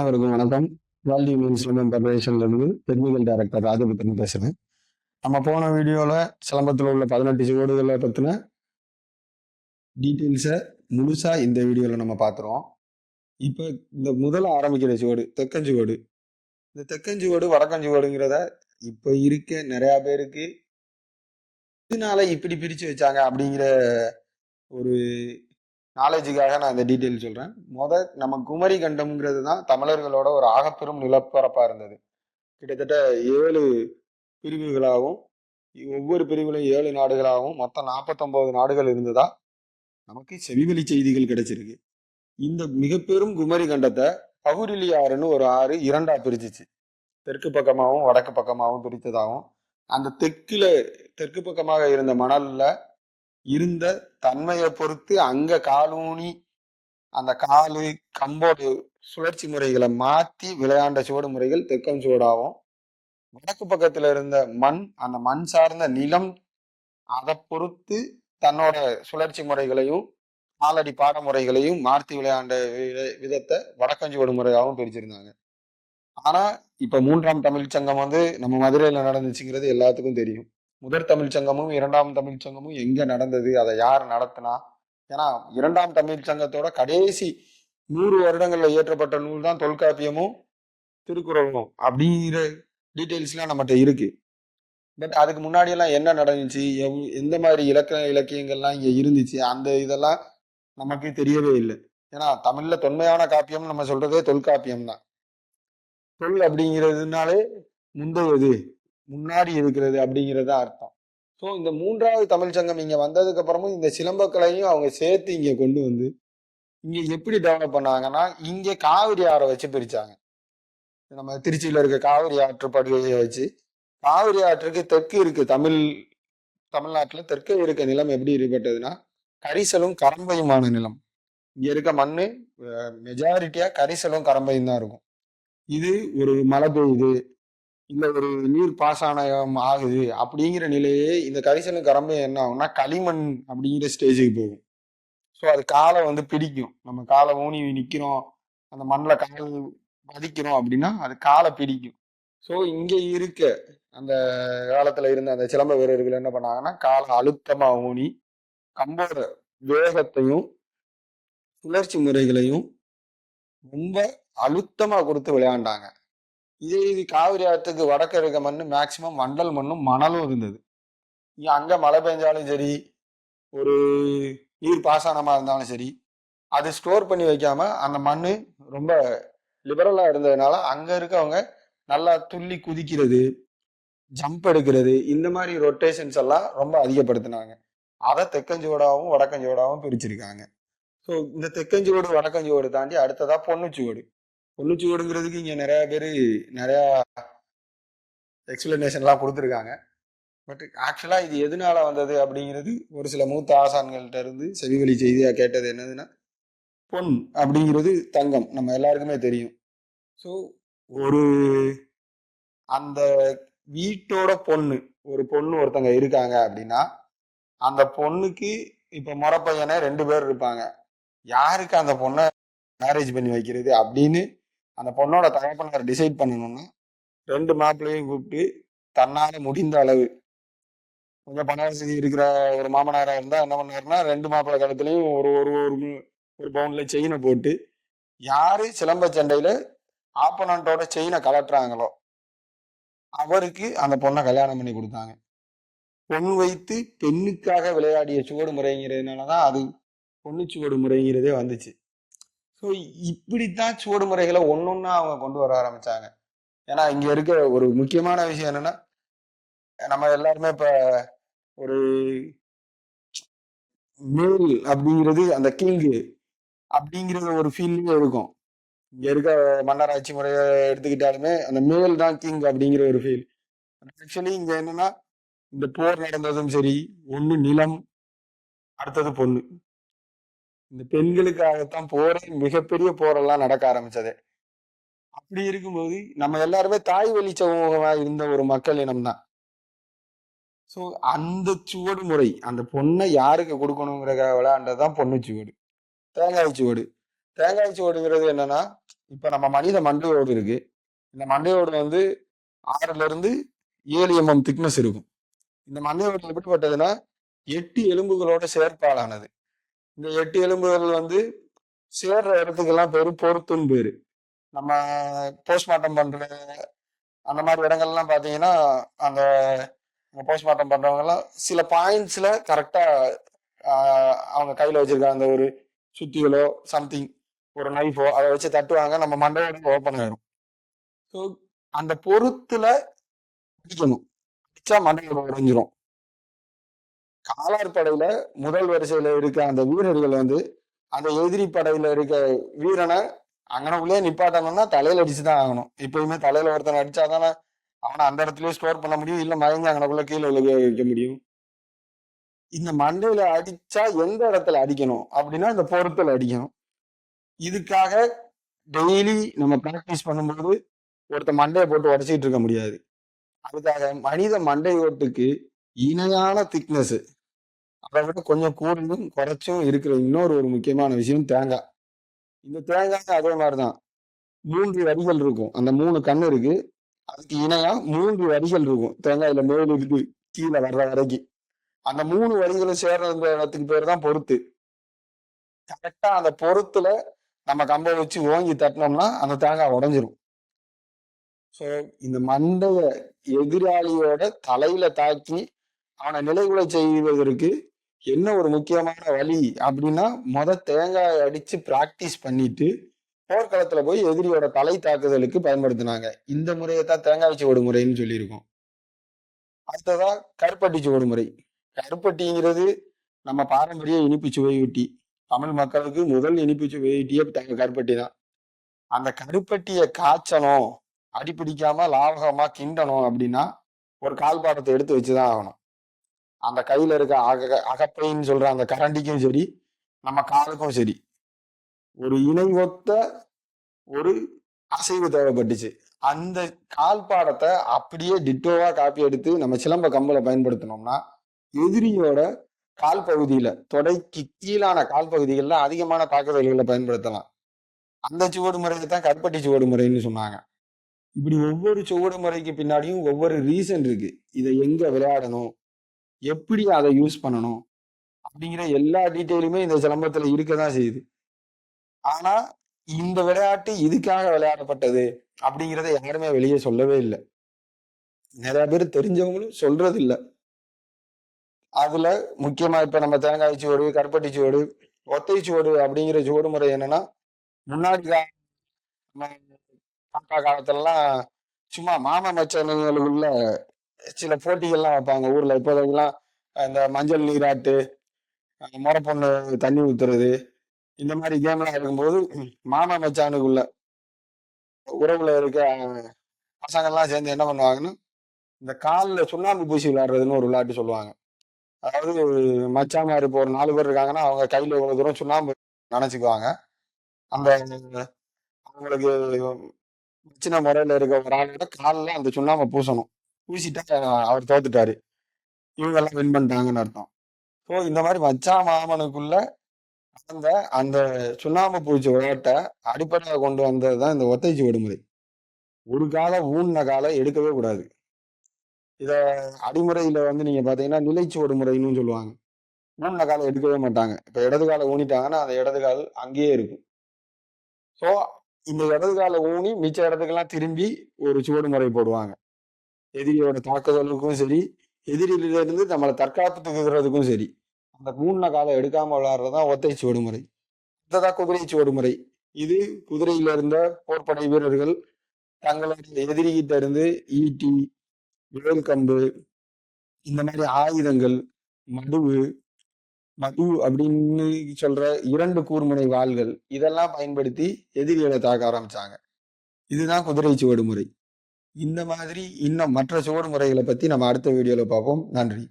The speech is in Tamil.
அனைவருக்கும் வணக்கம். வேர்ல்ட் யூனியன் சிலம்பம் ஃபெடரேஷன்ல இருந்து டெக்னிக்கல் டைரக்டர் ராஜபுத்திரன் பேசுறேன். நம்ம போன வீடியோல சிலம்பத்தில் உள்ள 18 சுவடுகளை பத்தின டீட்டெயில்ஸை முழுசா இந்த வீடியோல நம்ம பார்த்துருவோம். இப்போ இந்த முதல்ல ஆரம்பிக்கிற சுவடு தெக்கஞ்சுவடு. இந்த தெக்கஞ்சுவடு வடக்கஞ்சுவடுங்கிறத இப்போ இருக்க நிறைய பேருக்கு இதனால இப்படி பிரிச்சு வச்சாங்க அப்படிங்கிற ஒரு நாலேஜுக்காக நான் இந்த டீட்டெயில் சொல்றேன். நம்ம குமரி கண்டம்ங்கிறது தான் தமிழர்களோட ஒரு ஆகப்பெரும் நிலப்பரப்பா இருந்தது. கிட்டத்தட்ட 7 பிரிவுகளாகவும் ஒவ்வொரு பிரிவுலையும் 7 நாடுகளாகவும் மொத்தம் 49 நாடுகள் இருந்ததா நமக்கு செவிவெளி செய்திகள் கிடைச்சிருக்கு. இந்த மிக பெரும் குமரி கண்டத்தை பகுரிலி ஆறுன்னு ஒரு ஆறு இரண்டா பிரிச்சிச்சு. தெற்கு பக்கமாகவும் வடக்கு பக்கமாகவும் பிரித்ததாகவும் அந்த தெற்கு பக்கமாக இருந்த மணல்ல இருந்த தன்மையை பொறுத்து அங்க காலூனி அந்த காலு கம்போடு சுழற்சி முறைகளை மாத்தி விளையாண்ட சுவடு முறைகள் தெற்கம் சுவடாகும். வடக்கு பக்கத்துல இருந்த அந்த மண் சார்ந்த நிலம் அதை பொறுத்து தன்னோட சுழற்சி முறைகளையும் காலடி பாட முறைகளையும் மாற்றி விளையாண்ட விதத்தை வடக்கஞ்சுவடு முறையாகவும் பிரிச்சிருந்தாங்க. ஆனா இப்ப 3ஆம் தமிழ் சங்கம் நம்ம மதுரையில நடந்துச்சுங்கிறது எல்லாத்துக்கும் தெரியும். முதற் தமிழ் சங்கமும் 2ஆம் தமிழ் சங்கமும் எங்க நடந்தது, அதை யார் நடத்தினா? ஏன்னா 2ஆம் தமிழ் சங்கத்தோட கடைசி 100 வருடங்கள்ல இயற்றப்பட்ட நூல் தான் தொல்காப்பியமும் திருக்குறளும் அப்படிங்கிற டீட்டெயில்ஸ்லாம் நம்மகிட்ட இருக்கு. பட் அதுக்கு முன்னாடி எல்லாம் என்ன நடந்துச்சு, எந்த மாதிரி இலக்கியங்கள்லாம் இங்க இருந்துச்சு, அந்த இதெல்லாம் நமக்கு தெரியவே இல்லை. ஏன்னா தமிழ்ல தொன்மையான காப்பியம் நம்ம சொல்றதே தொல்காப்பியம் தான். தொல் அப்படிங்கிறதுனாலே முந்தையது, முன்னாடி இருக்கிறது அப்படிங்கிறது அர்த்தம். ஸோ இந்த 3வது தமிழ் சங்கம் இங்க வந்ததுக்கு அப்புறமும் இந்த சிலம்பக்கலையும் அவங்க சேர்த்து இங்க கொண்டு வந்து இங்க எப்படி டெவலப் பண்ணாங்கன்னா, இங்க காவிரி ஆறை வச்சு பிரிச்சாங்க. நம்ம திருச்சியில இருக்க காவிரி ஆற்று படுகையை வச்சு, காவிரி ஆற்றுக்கு தெற்கு இருக்கு தமிழ்நாட்டுல தெற்கே இருக்க நிலம் எப்படி ஏற்பட்டதுன்னா கரிசலும் கரம்பையுமான நிலம். இங்க இருக்க மண்ணு மெஜாரிட்டியா கரிசலும் கரம்பையும் தான் இருக்கும். இது ஒரு மழை பெய்யுது இல்ல ஒரு நீர் பாசனம் ஆகுது அப்படிங்கிற நிலையே இந்த கரிசலும் கரம்பையும் என்ன ஆகும்னா களிமண் அப்படிங்கிற ஸ்டேஜுக்கு போகும். ஸோ அது காலை பிடிக்கும். நம்ம காலை ஊனி நிற்கிறோம், அந்த மண்ணில் கால் பதிக்கிறோம் அப்படின்னா அது காலை பிடிக்கும். ஸோ இங்கே இருக்க அந்த காலத்துல இருந்த அந்த சிலம்ப வீரர்கள் என்ன பண்ணாங்கன்னா காலை அழுத்தமா ஊனி கம்போட வேகத்தையும் சுழற்சி முறைகளையும் ரொம்ப அழுத்தமா கொடுத்து விளையாண்டாங்க. இது காவிரி ஆற்றுக்கு வடக்க இருக்க மண்ணு மேக்சிமம் வண்டல் மண்ணும் மணலும் இருந்தது. அங்க மழை பெஞ்சாலும் சரி, ஒரு நீர் பாசனமா இருந்தாலும் சரி, அது ஸ்டோர் பண்ணி வைக்காம அந்த மண்ணு ரொம்ப லிபரலா இருந்ததுனால அங்க இருக்கவங்க நல்லா துள்ளி குதிக்கிறது, ஜம்ப் எடுக்கிறது, இந்த மாதிரி ரொட்டேஷன்ஸ் எல்லாம் ரொம்ப அதிகப்படுத்தினாங்க. அதை தெக்கஞ்சுவடாவும் வடக்கஞ்சுவடாவும் பிரிச்சிருக்காங்க. ஸோ இந்த தெக்கஞ்சுவடு வடக்கஞ்சுவடு தாண்டி அடுத்ததா பொன்னுச்சுவடு. பொன்னுச்சுவடுங்கிறதுக்கு இங்க நிறைய பேர் நிறைய எக்ஸ்பிளனேஷன்லாம் கொடுத்துருக்காங்க. பட் ஆக்சுவலா இது எதனால வந்தது அப்படிங்கிறது ஒரு சில மூத்த ஆசான்கள்ட்ட இருந்து செவிவெளி செய்தியா கேட்டது என்னதுன்னா, பொன் அப்படிங்கிறது தங்கம், நம்ம எல்லாருக்குமே தெரியும். ஸோ ஒரு அந்த வீட்டோட ஒரு பொண்ணு ஒருத்தங்க இருக்காங்க அப்படின்னா அந்த பொண்ணுக்கு இப்ப முறப்பையனே 2 பேர் இருப்பாங்க. யாருக்கு அந்த பொண்ணை மேரேஜ் பண்ணி வைக்கிறது அப்படின்னு அந்த பொண்ணோட தகப்பனார் டிசைட் பண்ணணும்னா 2 மாப்பிள்ளையும் கூப்பிட்டு தன்னால முடிந்த அளவு கொஞ்சம் பண வசதி இருக்கிற ஒரு மாமனாரா இருந்தா என்ன பண்ணாருன்னா 2 மாப்பிள்ளை காலத்துலயும் ஒரு ஒரு ஒரு பவுன்ல செயினை போட்டு யாரு சிலம்ப சண்டையில ஆப்பனண்டோட செயினை கலட்டுறாங்களோ அவருக்கு அந்த பொண்ணை கல்யாணம் பண்ணி கொடுத்தாங்க. பொன் வைத்து பெண்ணுக்காக விளையாடிய சுவடு முறைங்கிறதுனாலதான் அது பொண்ணு சுவடு முறைங்கிறதே வந்துச்சு. ஸோ இப்படித்தான் சுவடு முறைகளை ஒன்னொன்னா அவங்க கொண்டு வர ஆரம்பிச்சாங்க. ஏன்னா இங்க இருக்க ஒரு முக்கியமான விஷயம் என்னன்னா, நம்ம எல்லாருமே இப்ப ஒரு மேல் அப்படிங்கிறது அந்த கிங்கு அப்படிங்கிறது ஒரு ஃபீல்டிங்கே இருக்கும். இங்க இருக்க மன்னராட்சி முறையை எடுத்துக்கிட்டாலுமே அந்த மேல் தான் கிங் அப்படிங்கிற ஒரு ஃபீல். ஆக்சுவலி இங்க என்னன்னா இந்த போர் நடந்ததும் சரி, ஒண்ணு நிலம், அடுத்தது பொண்ணு. இந்த பெண்களுக்காகத்தான் மிகப்பெரிய போரெல்லாம் நடக்க ஆரம்பிச்சது. அப்படி இருக்கும்போது நம்ம எல்லாருமே தாய் வழி சமூகமா இருந்த ஒரு மக்கள் இனம் தான். ஸோ அந்த சுவடு முறை, அந்த பொண்ணை யாருக்கு கொடுக்கணுங்கிற விளையாண்டதான் பொண்ணு சுவடு. தேங்காய் சுவடு. தேங்காய் சுவடுங்கிறது என்னன்னா இப்ப நம்ம மனித மண்டையோடு இருக்கு. இந்த மண்டையோடு வந்து 6ல இருந்து 7 mm திக்னஸ் இருக்கும். இந்த மண்டையோடு எப்படிப்பட்டதுன்னா 8 எலும்புகளோட சேர்ப்பாலானது. இந்த 8 எலும்புகள் வந்து சேர்ற இடத்துக்கெல்லாம் பேரு பொருத்துன்னு பேரு. நம்ம போஸ்ட்மார்ட்டம் பண்ற அந்த மாதிரி இடங்கள்லாம் பாத்தீங்கன்னா, அந்த போஸ்ட்மார்ட்டம் பண்றவங்க எல்லாம் சில பாயிண்ட்ஸ்ல கரெக்டா அவங்க கையில வச்சிருக்க அந்த ஒரு சுத்திகளோ சம்திங் ஒரு நைஃபோ அதை வச்சு தட்டுவாங்க. நம்ம மண்டையோட ஓப்பன் ஆயிரும். ஸோ அந்த பொருத்துல அடிக்கணும். அடிச்சா மண்டையோட உடைஞ்சிரும். காலார் படையில முதல் வரிசையில இருக்க அந்த வீரர்கள் வந்து அந்த எதிரி படையில இருக்க வீரனை அங்கனக்குள்ளேயே நிப்பாட்டணும்னா தலையில அடிச்சுதான் ஆகணும். எப்பயுமே தலையில ஒருத்தனை அடிச்சாதானே அவனை அந்த இடத்துலயே ஸ்டோர் பண்ண முடியும். இல்ல மயங்கி அங்கனக்குள்ள கீழே விழுக வைக்க முடியும். இந்த மண்டையில அடிச்சா எந்த இடத்துல அடிக்கணும் அப்படின்னா இந்த பொருத்துல அடிக்கணும். இதுக்காக டெய்லி நம்ம பிராக்டிஸ் பண்ணும்போது ஒருத்த மண்டையை போட்டு உடச்சிட்டு இருக்க முடியாது. அதுக்காக மனித மண்டை ஓட்டுக்கு இணையான திக்னஸ், அதை விட கொஞ்சம் கூடயும் குறைச்சும் இருக்கிற இன்னொரு ஒரு முக்கியமான விஷயம் தேங்காய். இந்த தேங்காய் அதே மாதிரிதான் 3 வரிகள் இருக்கும். அந்த 3 கண்ணு இருக்கு. அதுக்கு இணையா 3 வரிகள் இருக்கும். தேங்காயில மேல இருக்கு கீழே வர்ற வரைக்கும். அந்த 3 வரிகளும் சேர்ற அந்த இடத்துக்கு பேர் தான் பொருத்து. கரெக்டா அந்த பொருத்துல நம்ம கம்பை வச்சு ஓங்கி தட்டினோம்னா அந்த தேங்காய் உடைஞ்சிரும். ஸோ இந்த மண்டைய எதிராளியோட தலையில தாக்கி அவனை நிலைகுலை செய்வதற்கு என்ன ஒரு முக்கியமான வழி அப்படின்னா தேங்காய் அடிச்சு பிராக்டிஸ் பண்ணிட்டு போர்க்களத்துல போய் எதிரியோட தலை தாக்குதலுக்கு பயன்படுத்தினாங்க. இந்த முறையை தான் தேங்காய் சுவடு முறைன்னு சொல்லியிருக்கோம். அடுத்ததா கருப்பட்டி சுவடு முறை. கருப்பட்டிங்கிறது நம்ம பாரம்பரிய இனிப்பு சுவையூட்டி. தமிழ் மக்களுக்கு முதல் இனிப்பு சுவையூட்டியே கருப்பட்டி தான். அந்த கருப்பட்டியை காய்ச்சணும், அடிப்பிடிக்காம லாவகமா கிண்டணும் அப்படின்னா ஒரு கால்பாடத்தை எடுத்து வச்சுதான் ஆகணும். அந்த கையில இருக்க அகப்பைன்னு சொல்ற அந்த கரண்டிக்கும் சரி, நம்ம காலுக்கும் சரி ஒரு இணை ஒத்த ஒரு அசைவு தேவைப்பட்டுச்சு. அந்த கால்பாடத்தை அப்படியே டிட்டோவா காப்பி எடுத்து நம்ம சிலம்ப கம்பல பயன்படுத்தினோம்னா எதிரியோட கால் பகுதியில தொடைக்கு கீழான கால் பகுதிகளில் அதிகமான தாக்குதல்களை பயன்படுத்தலாம். அந்த சுவடு முறையை தான் கருப்பட்டி சுவடு முறைன்னு சொன்னாங்க. இப்படி ஒவ்வொரு சுவடு முறைக்கு பின்னாடியும் ஒவ்வொரு ரீசன் இருக்கு. இதை எங்க விளையாடணும், எப்படி அதை யூஸ் பண்ணணும் அப்படிங்கிற எல்லா டீட்டெயிலுமே இந்த சிலம்பத்துல இருக்கதான் செய்யுது. ஆனா இந்த விளையாட்டு இதுக்காக விளையாடப்பட்டது அப்படிங்கிறத யாருமே வெளியே சொல்லவே இல்லை. நிறைய பேர் தெரிஞ்சவங்களும் சொல்றது இல்லை. அதுல முக்கியமா இப்ப நம்ம தேங்காய் சுவடு, கருப்பட்டி சுவடு, ஒத்தை சுவடு அப்படிங்கிற சுவடு முறை என்னன்னா, முன்னாடி தாத்தா காலத்துலலாம் சும்மா மாம மச்சானுங்களுக்குள்ள சில போட்டிகள்லாம் வைப்பாங்க ஊர்ல. இப்போதைக்கெல்லாம் இந்த மஞ்சள் நீராட்டு, முறை பொண்ணு தண்ணி ஊத்துறது, இந்த மாதிரி கேம்லாம் இருக்கும்போது மாம மச்சானுக்குள்ள உறவுல இருக்க பசங்கள்லாம் சேர்ந்து என்ன பண்ணுவாங்கன்னா, இந்த காலில் சுண்ணாம்பு பூசி விளையாடுறதுன்னு ஒரு விளையாட்டு சொல்லுவாங்க. அதாவது மச்சாமாரு இப்போ ஒரு 4 பேர் இருக்காங்கன்னா அவங்க கையில இவ்வளவு தூரம் சுண்ணாம்பு நினைச்சுக்குவாங்க. அந்த அவங்களுக்கு சின்ன முறையில இருக்க ஒரு ஆளோட காலில் அந்த சுண்ணாம்பை பூசணும். பூசிட்டா அவர் தோத்துட்டாரு, இவங்க எல்லாம் வின் பண்ணிட்டாங்கன்னு அர்த்தம். ஸோ இந்த மாதிரி மச்சா மாமனுக்குள்ள அந்த அந்த சுண்ணாம்பு பூச்சி விளையாட்டை அடிப்படையாக கொண்டு வந்ததுதான் இந்த ஒத்தைச்சி விடுமுறை. ஒரு காலை ஊன்ன காலை எடுக்கவே கூடாது. இத அடிமுறையில வந்து நீங்க பாத்தீங்கன்னா நிலைச்சுவடு முறைன்னு சொல்லுவாங்க. ஊன்ன காலை எடுக்கவே மாட்டாங்க. இப்ப இடது காலை ஊனிட்டாங்கன்னா அந்த இடது கால் அங்கேயே இருக்கும். ஸோ இந்த இடது காலை ஊனி மிச்ச இடத்துக்கெல்லாம் திரும்பி ஒரு சுவடு முறை போடுவாங்க. எதிரியோட தாக்குதலுக்கும் சரி, எதிரியில இருந்து நம்மளை தற்காத்துக்கிறதுக்கும் சரி. அந்த ஊன்ன காலை எடுக்காம விளையாடுறதுதான் ஒத்தை சுவடு முறை. இதுதான் குதிரை சுவடு முறை. இது குதிரையில இருந்த போர்ப்படை வீரர்கள் தங்களுடைய எதிரிகிட்ட இருந்து ஈட்டி, வேல் கம்பு, இந்த மாதிரி ஆயுதங்கள், மது அப்படின்னு சொல்ற 2 கூர்முனை வாள்கள் இதெல்லாம் பயன்படுத்தி எதிரிகளை தாக்க ஆரம்பிச்சாங்க. இதுதான் குதிரை சுவடு முறை. இந்த மாதிரி இன்னும் மற்ற சுவடு முறைகளை பத்தி நம்ம அடுத்த வீடியோல பார்ப்போம். நன்றி.